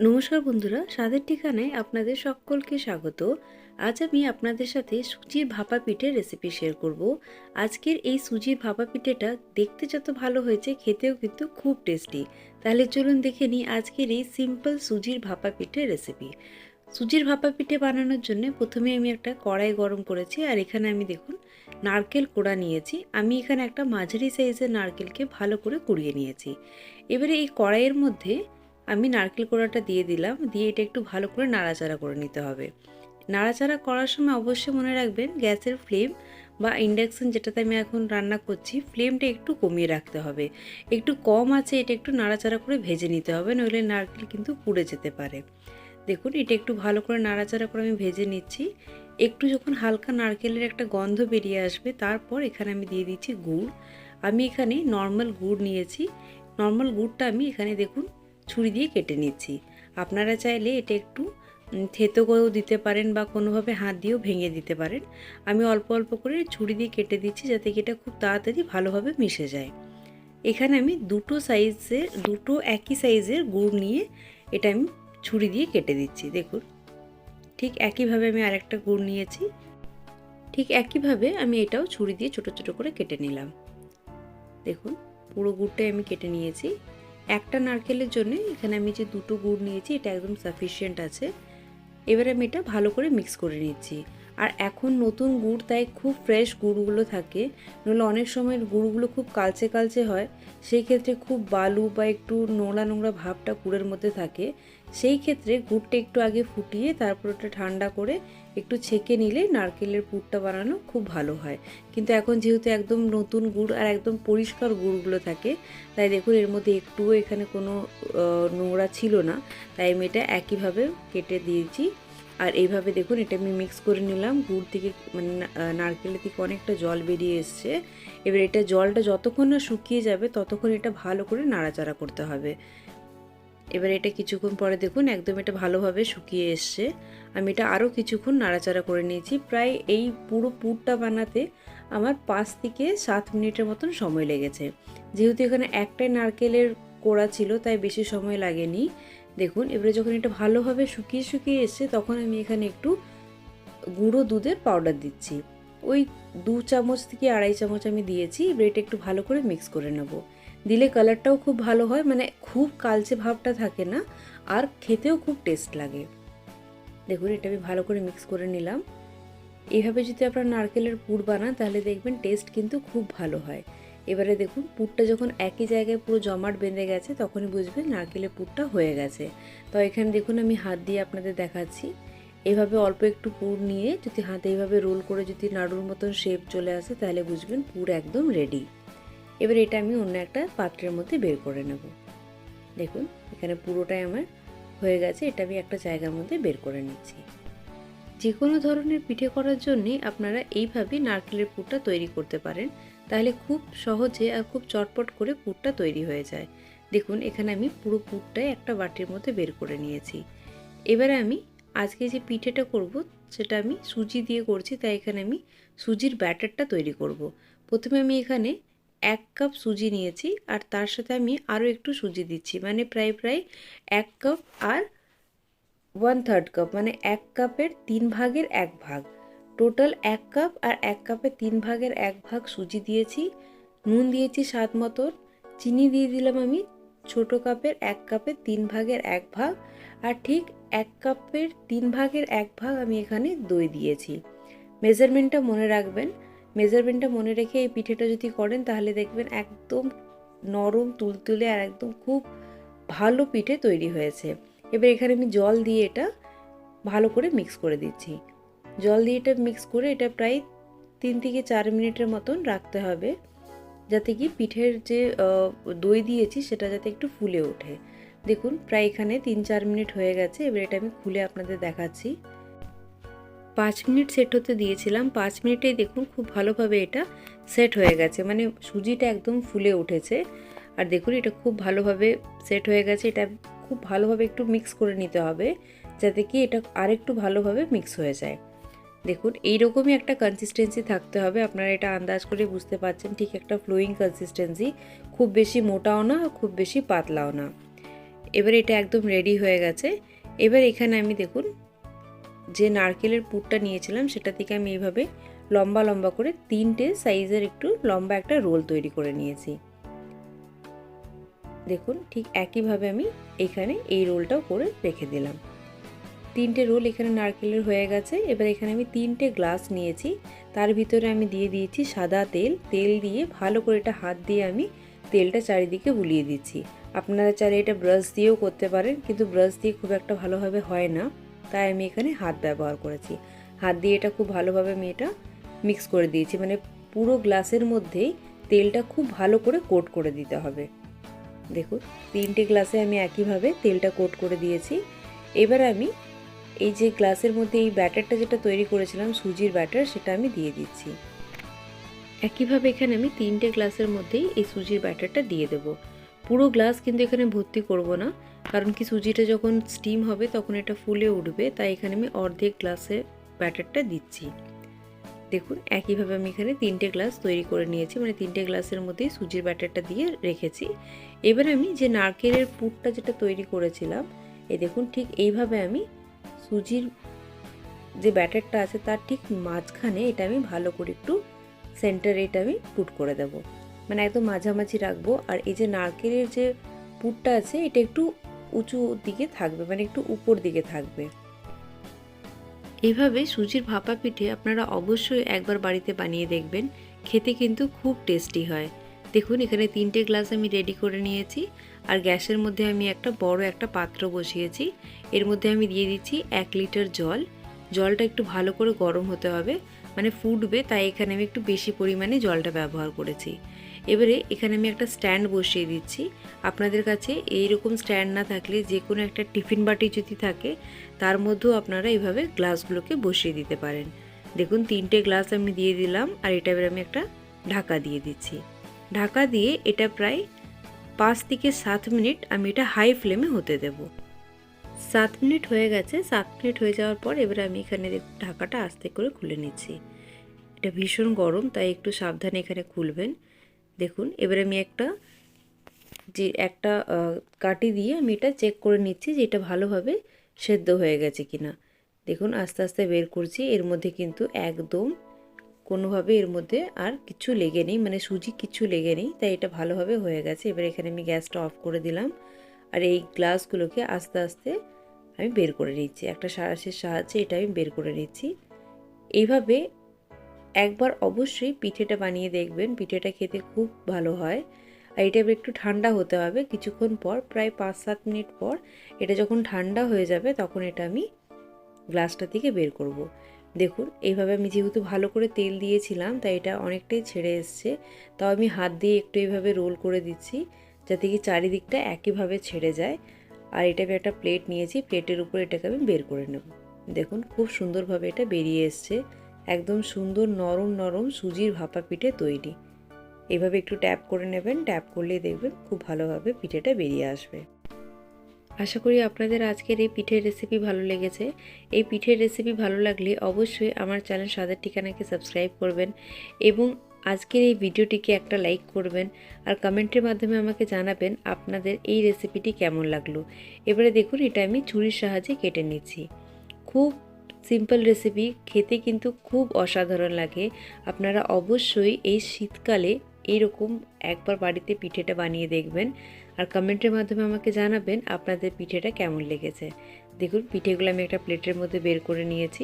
নমস্কার বন্ধুরা, স্বাদের ঠিকানায় আপনাদের সকলকে স্বাগত। আজ আমি আপনাদের সাথে সুজির ভাপা পিঠের রেসিপি শেয়ার করব। আজকের এই সুজির ভাপা পিঠেটা দেখতে যত ভালো হয়েছে, খেতেও কিন্তু খুব টেস্টি। তাহলে চলুন দেখে নিই আজকের এই সিম্পল সুজির ভাপা পিঠের রেসিপি। সুজির ভাপা পিঠে বানানোর জন্য প্রথমে আমি একটা কড়াই গরম করেছি, আর এখানে আমি দেখুন নারকেল কোড়া নিয়েছি। আমি এখানে একটা মাঝারি সাইজের নারকেলকে ভালো করে কুড়িয়ে নিয়েছি। এবারে এই কড়াইয়ের মধ্যে আমি নারকেল কোড়াটা দিয়ে দিলাম, দিয়ে এটা একটু ভালো করে নাড়াচাড়া করে নিতে হবে। নাড়াচাড়া করার সময় অবশ্যই মনে রাখবেন গ্যাসের ফ্লেম বা ইন্ডাকশন যেটাতে আমি এখন রান্না করছি, ফ্লেমটা একটু কমিয়ে রাখতে হবে। একটু কম আছে এটা একটু নাড়াচাড়া করে ভেজে নিতে হবে, নইলে নারকেল কিন্তু পুড়ে যেতে পারে। দেখুন এটা একটু ভালো করে নাড়াচাড়া করে আমি ভেজে নিচ্ছি। একটু যখন হালকা নারকেলের একটা গন্ধ বেরিয়ে আসবে, তারপর এখানে আমি দিয়ে দিচ্ছি গুড়। আমি এখানে নর্মাল গুড় নিয়েছি। নর্মাল গুড়টা আমি এখানে দেখুন ছুরি দিয়ে কেটে নিচ্ছি। আপনারা চাইলে এটা একটু থেতো করেও দিতে পারেন বা কোনোভাবে হাত দিয়েও ভেঙে দিতে পারেন। আমি অল্প অল্প করে ছুরি দিয়ে কেটে দিচ্ছি, যাতে এটা খুব তাড়াতাড়ি ভালোভাবে মিশে যায়। এখানে আমি দুটো একই সাইজের গুড় নিয়ে এটা আমি ছুরি দিয়ে কেটে দিচ্ছি। দেখুন ঠিক একইভাবে আমি আরেকটা গুড় নিয়েছি, ঠিক একইভাবে আমি এটাও ছুরি দিয়ে ছোট ছোট করে কেটে নিলাম। দেখুন পুরো গুড়টাই আমি কেটে নিয়েছি। একটা নারকেলের জন্য এখানে আমি যে দুটো গুড় নিয়েছি এটা একদম সাফিসিয়েন্ট আছে। এবার আমি এটা ভালো করে মিক্স করে নিচ্ছি। আর এখন নতুন গুড়, তাই খুব ফ্রেশ গুড়গুলো থাকে, নইলে অনেক সময় গুড়গুলো খুব কালচে কালচে হয়। সেই ক্ষেত্রে খুব বালু বা একটু নোংরা নোংরা ভাবটা গুড়ের মধ্যে থাকে। সেই ক্ষেত্রে গুড়টা একটু আগে ফুটিয়ে তারপর ওটা ঠান্ডা করে একটু ছেঁকে নিলে নারকেলের পুরটা বানানো খুব ভালো হয়। কিন্তু এখন যেহেতু একদম নতুন গুড় আর একদম পরিষ্কার গুড়গুলো থাকে, তাই দেখুন এর মধ্যে একটুও এখানে কোনো নোংরা ছিল না। তাই আমি এটা একইভাবে কেটে দিয়েছি। আর এইভাবে দেখুন এটা আমি মিক্স করে নিলাম। গুড় থেকে মানে নারকেলের থেকে অনেকটা জল বেরিয়ে এসছে। এবার এটা জলটা যতক্ষণ না শুকিয়ে যাবে ততক্ষণ এটা ভালো করে নাড়াচাড়া করতে হবে। এবার এটা কিছুক্ষণ পরে দেখুন একদম এটা ভালোভাবে শুকিয়ে এসছে। আমি এটা আরও কিছুক্ষণ নাড়াচাড়া করে নিয়েছি। প্রায় এই পুরো পুরটা বানাতে আমার 5 থেকে 7 মিনিটের মতন সময় লেগেছে। যেহেতু এখানে একটাই নারকেলের কোড়া ছিল, তাই বেশি সময় লাগেনি। দেখুন এবারে যখন এটা ভালোভাবে শুকিয়ে শুকিয়ে এসছে, তখন আমি এখানে একটু গুঁড়ো দুধের পাউডার দিচ্ছি। ওই 2 চামচ থেকে 2.5 চামচ আমি দিয়েছি। এবার এটা একটু ভালো করে মিক্স করে নেব। দিলে কালারটাও খুব ভালো হয়, মানে খুব কালচে ভাবটা থাকে না, আর খেতেও খুব টেস্ট লাগে। দেখুন এটা আমি ভালো করে মিক্স করে নিলাম। এইভাবে যদি আপনারা নারকেলের পুর বানান তাহলে দেখবেন টেস্ট কিন্তু খুব ভালো হয়। এবারে দেখুন পুরটা যখন একই জায়গায় পুরো জমাট বেঁধে গেছে, তখনই বুঝবেন নারকেলের পুরটা হয়ে গেছে। তো এখানে দেখুন আমি হাত দিয়ে আপনাদের দেখাচ্ছি। এইভাবে অল্প একটু পুর নিয়ে যদি হাতে এইভাবে রোল করে যদি নাড়ুর মতন শেপ চলে আসে, তাহলে বুঝবেন পুর একদম রেডি। এবার এটা আমি অন্য একটা পাত্রের মধ্যে বের করে নেব। দেখুন এখানে পুরোটাই আমার হয়ে গেছে। এটা আমি একটা জায়গার মধ্যে বের করে নিচ্ছি। যে কোনো ধরনের পিঠে করার জন্যে আপনারা এইভাবে নারকেলের পুরটা তৈরি করতে পারেন, তাহলে খুব সহজে আর খুব চটপট করে পুরটা তৈরি হয়ে যায়। দেখুন এখানে আমি পুরো পুরটাই একটা বাটির মধ্যে বের করে নিয়েছি। এবারে আমি আজকে যে পিঠেটা করব সেটা আমি সুজি দিয়ে করছি, তাই এখানে আমি সুজির ব্যাটারটা তৈরি করব। প্রথমে আমি এখানে 1 কাপ সুজি নিয়েছি, আর তার সাথে আমি আরও একটু সুজি দিচ্ছি, মানে প্রায় 1 কাপ আর 1/3 কাপ, মানে 1 কাপের 3 ভাগের 1 ভাগ। টোটাল 1 কাপ আর 1 কাপের 3 ভাগের 1 ভাগ সুজি দিয়েছি। নুন দিয়েছি স্বাদ মতন। চিনি দিয়ে দিলাম আমি ছোট কাপের 1 কাপের 3 ভাগের 1 ভাগ। আর ঠিক 1 কাপের 3 ভাগের 1 ভাগ আমি এখানে দই দিয়েছি। মেজারমেন্টটা মনে রাখবেন। মেজারমেন্টটা মনে রেখে এই পিঠেটা যদি করেন তাহলে দেখবেন একদম নরম তুলতুলে আর একদম খুব ভালো পিঠে তৈরি হয়েছে। এবার এখানে আমি জল দিয়ে এটা ভালো করে মিক্স করে দিচ্ছি। জল দিয়ে এটা মিক্স করে এটা প্রায় 3 থেকে 4 মিনিটের মতন রাখতে হবে, যাতে কি পিঠের যে দই দিয়েছি সেটা যাতে একটু ফুলে ওঠে। দেখুন প্রায় এখানে 3-4 মিনিট হয়ে গেছে। এবার এটা আমি খুলে আপনাদের দেখাচ্ছি। 5 মিনিট সেট হতে দিয়েছিলাম। 5 মিনিটেই দেখুন খুব ভালোভাবে এটা সেট হয়ে গেছে, মানে সুজিটা একদম ফুলে উঠেছে। আর দেখুন এটা খুব ভালোভাবে সেট হয়ে গেছে। এটা খুব ভালোভাবে একটু মিক্স করে নিতে হবে, যাতে কি এটা আরেকটু ভালোভাবে মিক্স হয়ে যায়। দেখুন এইরকমই একটা কনসিস্টেন্সি থাকতে হবে। আপনারা এটা আন্দাজ করে বুঝতে পারছেন, ঠিক একটা ফ্লোয়িং কনসিস্টেন্সি, খুব বেশি মোটাও না খুব বেশি পাতলাও না। এবার এটা একদম রেডি হয়ে গেছে। এবার এখানে আমি দেখুন যে নারকেলের পুরটা নিয়েছিলাম সেটা থেকে আমি এইভাবে লম্বা লম্বা করে 3টে সাইজের একটু লম্বা একটা রোল তৈরি করে নিয়েছি। দেখুন ঠিক একইভাবে আমি এখানে এই রোলটাও করে রেখে দিলাম। 3টে রোল এখানে নারকেলের হয়ে গেছে। এবার এখানে আমি 3টে গ্লাস নিয়েছি, তার ভিতরে আমি দিয়ে দিয়েছি সাদা তেল। তেল দিয়ে ভালো করে এটা হাত দিয়ে আমি তেলটা চারিদিকে বুলিয়ে দিচ্ছি। আপনারা চাইলে এটা ব্রাশ দিয়েও করতে পারেন, কিন্তু ব্রাশ দিয়ে খুব একটা ভালোভাবে হয় না, তাই আমি এখানে হাত ব্যবহার করেছি। হাত দিয়ে এটা খুব ভালোভাবে আমি এটা মিক্স করে দিয়েছি, মানে পুরো গ্লাসের মধ্যেই তেলটা খুব ভালো করে কোট করে দিতে হবে। দেখুন 3টে গ্লাসে আমি একইভাবে তেলটা কোট করে দিয়েছি। এবার আমি এই যে গ্লাসের মধ্যে এই ব্যাটারটা যেটা তৈরি করেছিলাম সুজির ব্যাটার, সেটা আমি দিয়ে দিচ্ছি। একইভাবে এখানে আমি 3টে গ্লাসের মধ্যেই এই সুজির ব্যাটারটা দিয়ে দেব। পুরো গ্লাস কিন্তু এখানে ভর্তি করব না, কারণ কি সুজিটা যখন স্টিম হবে তখন এটা ফুলে উঠবে, তাই এখানে আমি অর্ধেক গ্লাসে ব্যাটারটা দিচ্ছি। দেখুন একইভাবে আমি এখানে 3টে গ্লাস তৈরি করে নিয়েছি, মানে 3টে গ্লাসের মধ্যেই সুজির ব্যাটারটা দিয়ে রেখেছি। এবার আমি যে নারকেলের পুরটা যেটা তৈরি করেছিলাম, এই দেখুন ঠিক এইভাবে আমি সুজির যে ব্যাটারটা আছে তার ঠিক মাঝখানে এটা আমি ভালো করে একটু সেন্টারে এটা আমি পুট করে দেব, মানে একদম মাঝামাঝি রাখবো। আর এই যে নারকেলের যে পুরটা আছে এটা একটু উঁচু দিকে থাকবে, মানে একটু উপর দিকে থাকবে। এইভাবে সুজির ভাপা পিঠে আপনারা অবশ্যই একবার বাড়িতে বানিয়ে দেখবেন, খেতে কিন্তু খুব টেস্টি হয়। দেখুন এখানে 3টে গ্লাস আমি রেডি করে নিয়েছি, আর গ্যাসের মধ্যে আমি একটা বড় একটা পাত্র বসিয়েছি। এর মধ্যে আমি দিয়ে দিচ্ছি 1 লিটার জল। জলটা একটু ভালো করে গরম হতে হবে, মানে ফুটবে, তাই এখানে আমি একটু বেশি পরিমাণে জলটা ব্যবহার করেছি। এবারে এখানে আমি একটা স্ট্যান্ড বসিয়ে দিচ্ছি। আপনাদের কাছে এইরকম স্ট্যান্ড না থাকলে যে কোনো একটা টিফিন বাটি যদি থাকে তার মধ্যেও আপনারা এইভাবে গ্লাসগুলোকে বসিয়ে দিতে পারেন। দেখুন 3টে গ্লাস আমি দিয়ে দিলাম, আর এটা এবার আমি একটা ঢাকা দিয়ে দিচ্ছি। ঢাকা দিয়ে এটা প্রায় 5 থেকে 7 মিনিট আমি এটা হাই ফ্লেমে হতে দেব। 7 মিনিট হয়ে গেছে। 7 মিনিট হয়ে যাওয়ার পর এবার আমি এখানে ঢাকাটা আস্তে করে খুলে নিচ্ছি। এটা ভীষণ গরম, তাই একটু সাবধানে এখানে খুলবেন। দেখুন এবার আমি একটা কাঠি দিয়ে আমি এটা চেক করে নিচ্ছি যে এটা ভালোভাবে সেদ্ধ হয়ে গেছে কিনা। দেখুন আস্তে আস্তে বের করছি, এর মধ্যে কিন্তু একদম কোনোভাবে এর মধ্যে আর কিছু লেগে নেই, মানে সুজি কিছু লেগে নেই, তাই এটা ভালোভাবে হয়ে গেছে। এবার এখানে আমি গ্যাসটা অফ করে দিলাম, আর এই গ্লাসগুলোকে আস্তে আস্তে আমি বের করে নিচ্ছি। একটা সাঁড়াশির সাহায্যে এটা আমি বের করে নিচ্ছি। এইভাবে একবার অবশ্যই পিঠেটা বানিয়ে দেখবেন, পিঠেটা খেতে খুব ভালো হয়। আর এটা একটু ঠান্ডা হতে হবে কিছুক্ষণ পর, প্রায় 5-7 মিনিট পর এটা যখন ঠান্ডা হয়ে যাবে তখন এটা আমি গ্লাসটা থেকে বের করব। দেখুন এইভাবে আমি যেহেতু ভালো করে তেল দিয়েছিলাম তাই এটা অনেকটাই ছেড়ে এসছে, তাও আমি হাত দিয়ে একটু এইভাবে রোল করে দিচ্ছি যাতে কি চারিদিকটা একইভাবে ছেড়ে যায়। আর এটা আমি একটা প্লেট নিয়েছি, প্লেটের উপর এটাকে আমি বের করে নেব। দেখুন খুব সুন্দরভাবে এটা বেরিয়ে এসছে, একদম সুন্দর নরম নরম সুজির ভাপা পিঠে তৈরি। এইভাবে একটু ট্যাপ করে নেবেন, ট্যাপ করলেই দেখবেন খুব ভালোভাবে পিঠেটা বেরিয়ে আসবে। আশা করি আপনাদের আজকের এই পিঠের রেসিপি ভালো লেগেছে। এই পিঠের রেসিপি ভালো লাগলে অবশ্যই আমার চ্যানেল স্বাদের ঠিকানাকে সাবস্ক্রাইব করবেন, এবং আজকের এই ভিডিওটিকে একটা লাইক করবেন, আর কমেন্টের মাধ্যমে আমাকে জানাবেন আপনাদের এই রেসিপিটি কেমন লাগলো। এবারে দেখুন এটা আমি ছুরির সাহায্যে কেটে নিচ্ছি। খুব সিম্পল রেসিপি, খেতে কিন্তু খুব অসাধারণ লাগে। আপনারা অবশ্যই এই শীতকালে এইরকম একবার বাড়িতে পিঠেটা বানিয়ে দেখবেন, আর কমেন্টের মাধ্যমে আমাকে জানাবেন আপনাদের পিঠেটা কেমন লেগেছে। দেখুন পিঠেগুলো আমি একটা প্লেটের মধ্যে বের করে নিয়েছি।